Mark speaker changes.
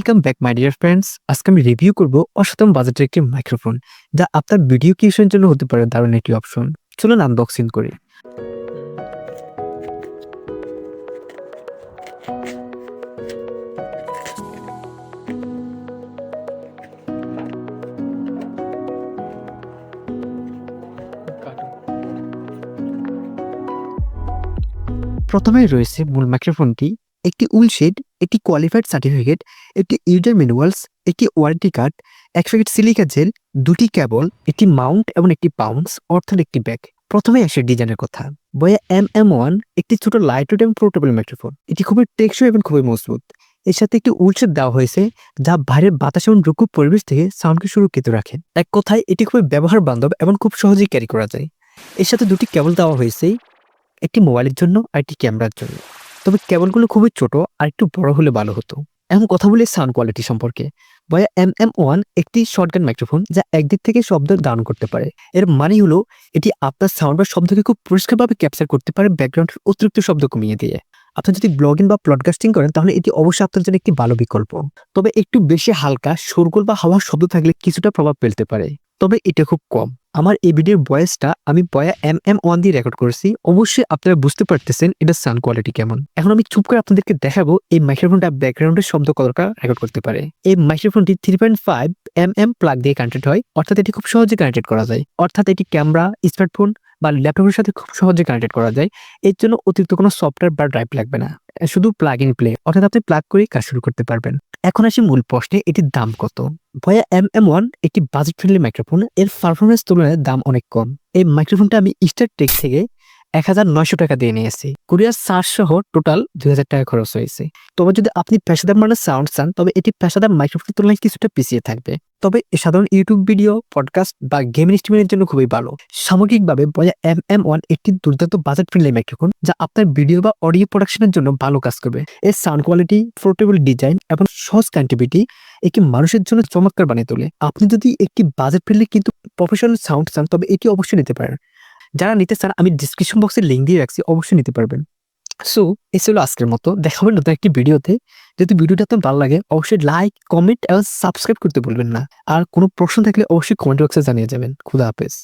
Speaker 1: Welcome back my dear friends. আজকে আমি review করব অসাধারণ বাজেটের একটি মাইক্রোফোন, যা আপনার ভিডিও ক্রিয়েশনের জন্য হতে পারে দারুণ একটি অপশন। চলুন আনবক্সিং করি। প্রথমেই রয়েছে মূল মাইক্রোফোনটি, একটি উইলশেড, একটি কোয়ালিফাইড সার্টিফিকেট, একটি ইউজার ম্যানুয়ালস, একটি ওয়ারেন্টি কার্ড, এক প্যাকেট সিলিকা জেল, দুটি কেবল, একটি মাউন্ট এবং একটি পাউন্স অর্থাৎ একটি ব্যাগ। প্রথমে আসে ডিজাইনের কথা। বয়া MM1 একটি ছোট লাইট ওয়েট এবং পোর্টেবল মাইক্রোফোন। এটি খুবই টেকসই এবং খুবই মজবুত। এর সাথে একটি উইলশেড দেওয়া হয়েছে, যা বাইরের বাতাস এবং রুক্ষ পরিবেশ থেকে সাউন্ডকে সুরক্ষিত রাখে। এক কথায় এটি খুবই ব্যবহার বান্ধব এবং খুব সহজেই ক্যারি করা যায়। এর সাথে দুটি কেবল দেওয়া হয়েছে, একটি মোবাইলের জন্য আর একটি ক্যামেরার জন্য। তবে কেবলগুলো খুবই ছোট, আর একটু বড় হলে ভালো হতো। এখন কথা বলি সাউন্ড কোয়ালিটি সম্পর্কে। বয়া MM1 একটি শর্টগান মাইক্রোফোন, যা একদিক থেকে শব্দ ডাউন করতে পারে। এর মানে হলো এটি আপনার সাউন্ড বা শব্দকে খুব পরিষ্কারভাবে ক্যাপচার করতে পারে, ব্যাকগ্রাউন্ডের অতিরিক্ত শব্দ কমিয়ে দিয়ে। আপনি যদি ব্লগিং বা পডকাস্টিং করেন, তাহলে এটি অবশ্যই আপনার জন্য একটি ভালো বিকল্প। তবে একটু বেশি হালকা শোরগোল বা হাওয়ার শব্দ থাকলে কিছুটা প্রভাব ফেলতে পারে, তবে এটা খুব কম। আমার এই ভিডিওর ভয়েসটা আমি বয়া MM1 দিয়ে রেকর্ড করেছি। অবশ্যই আপনারা বুঝতে পারতেছেন এটার সাউন্ড কোয়ালিটি কেমন। এখন আমি চুপ করে আপনাদেরকে দেখাবো এই মাইক্রোফোনটা ব্যাকগ্রাউন্ডের শব্দ কতটা রেকর্ড করতে পারে। এই মাইক্রোফোনটি 3.5 mm প্লাগ দিয়ে কানেক্টেড হয়, অর্থাৎ এটি খুব সহজে কানেক্টেড করা যায়। অর্থাৎ এটি ক্যামেরা, স্মার্টফোন বা ল্যাপটপের সাথে খুব সহজে কানেক্টেড করা যায়। এর জন্য অতিরিক্ত কোনো সফটওয়্যার বা ড্রাইভ লাগবে না, শুধু প্লাগ ইন প্লে, অর্থাৎ আপনি প্লাগ করেই কাজ শুরু করতে পারবেন। এখন আসি মূল প্রশ্নে, এটির দাম কত? বয়া MM1 একটি বাজেট ফ্রেন্ডলি মাইক্রোফোন। এর পারফরমেন্স তুলনায় দাম অনেক কম। এই মাইক্রোফোনটা আমি স্টার টেক থেকে 1900 টাকা দিয়ে নিয়েছি। কুরিয়ার চার্জ সহ টোটাল 2000 টাকা খরচ হয়েছে। তবে যদি আপনি পেশাদার মানের সাউন্ড চান, তবে এটি পেশাদার মাইক্রোফোনের তুলনায় কিছুটা পিছিয়ে থাকবে। তবে সাধারণ ইউটিউব ভিডিও, পডকাস্ট বা গেমিং স্ট্রিমিংয়ের জন্য খুবই ভালো। সামগ্রিকভাবে বয়া MM1 একটি দুর্দান্ত বাজেট ফ্রেন্ডলি মাইক্রোফোন, যা আপনার ভিডিও বা অডিও প্রোডাকশনের জন্য ভালো কাজ করবে। এর সাউন্ড কোয়ালিটি, পোর্টেবল ডিজাইন এবং সহজ কানেক্টিভিটি একে মানুষের জন্য চমৎকার বানিয়ে তোলে। আপনি যদি একটি বাজেট ফ্রেন্ডলি কিন্তু প্রফেশনাল সাউন্ড চান, তবে এটি অবশ্যই নিতে পারেন। যারা নিতে চান, আমি ডিসক্রিপশন বক্সে লিঙ্ক দিয়ে রাখছি, অবশ্যই নিতে পারবেন। সো এই ছিল আজকের মতো। দেখা হবে নতুন একটি ভিডিওতে। যদি ভিডিওটা আপনার ভালো লাগে, অবশ্যই লাইক, কমেন্ট এবং সাবস্ক্রাইব করতে ভুলবেন না। আর কোনো প্রশ্ন থাকলে অবশ্যই কমেন্ট বক্সে জানিয়ে যাবেন। খুদা হাফেজ।